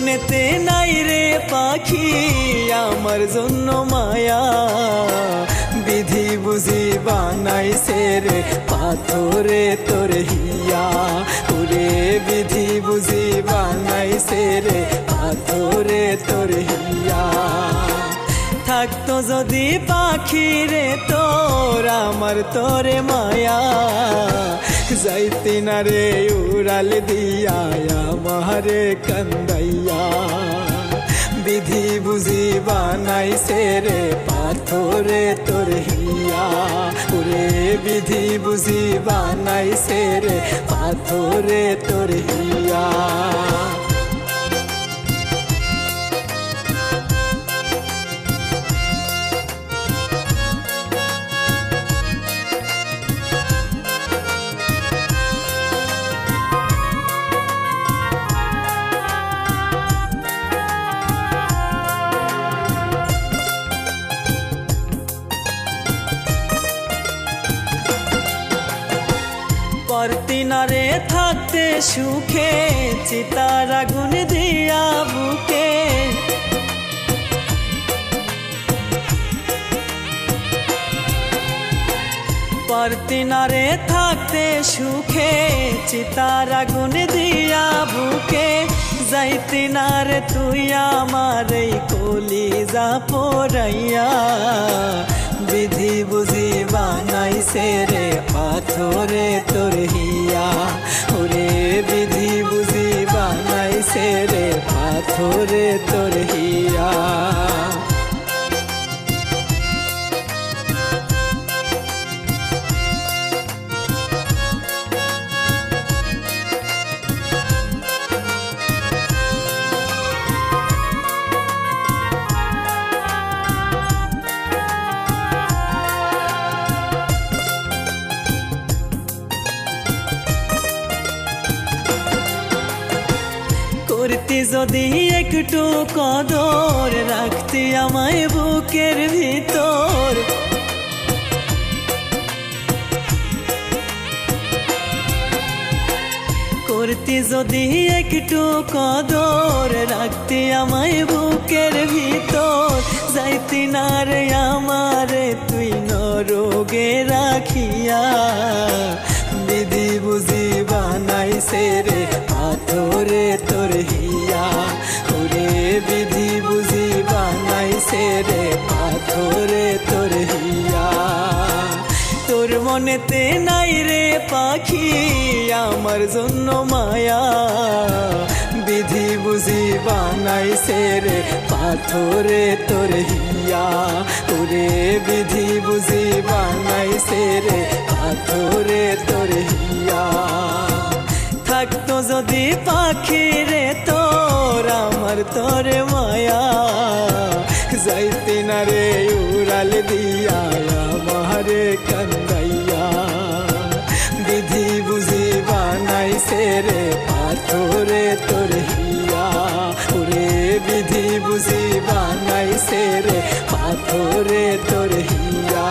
মনেতে নাই রে পাখি আমার জন্য মায়া, বিধি বুঝি বানাইছে রে পাথরে তোর হিয়া। ওরে বিধি বুঝি বানাইছে রে পাথরে তোর হিয়া। থাকতো যদি পাখি রে তোর আমার তোরে মায়া, যাইতি না রে উড়াল দিয়া আমারে কান্দাইয়া। বিধি বুঝি বানাইছে রে পাথরে তোর হিয়া। ওরে বিধি বুঝি বানাইছে রে পাথরে তোর হিয়া। পারতি না রে থাকতে সুখে চিতার আগুন দিয়া বুকে। পারতি না রে থাকতে সুখে চিতার আগুন দিয়া বুকে। যাইতি না রে তুই আমার এই কলিজা পোড়াইয়া। বিধি বুঝি বানাইছে রে পাথরে তোর হিয়া। ওরে বিধি বুঝি বানাইছে রে পাথরে তোর হিয়া। করতি যদি একটু কদর রাখতি আমায় বুকের ভিতর। করতি যদি একটু কদর রাখতি আমায় বুকের ভিতর। যাইতি না রে আমারে তুই নরগে রাখিয়া। বিধি বুঝি বানাইছে রে পাথরে তোর হিয়া। ওরে বিধি বুঝি বানাইছে রে পাথরে তোর হিয়া। তোর মনেতে নাই রে পাখি আমার জন্য মায়া, বিধি বুঝি বানাইছে রে পাথরে তোর হিয়া। ওরে বিধি বুঝি বানাইছে রে পাথরে তোর হিয়া। থাকতো যদি পাখি রে তোর আমার তোরে মায়া, যাইতি না রে উড়াল দিয়া আমারে কান্দাইয়া। বিধি বুঝি বানাইছে রে পাথরে তোর হিয়া। ওরে বিধি বুঝি বানাইছে রে পাথরে তোর হিয়া।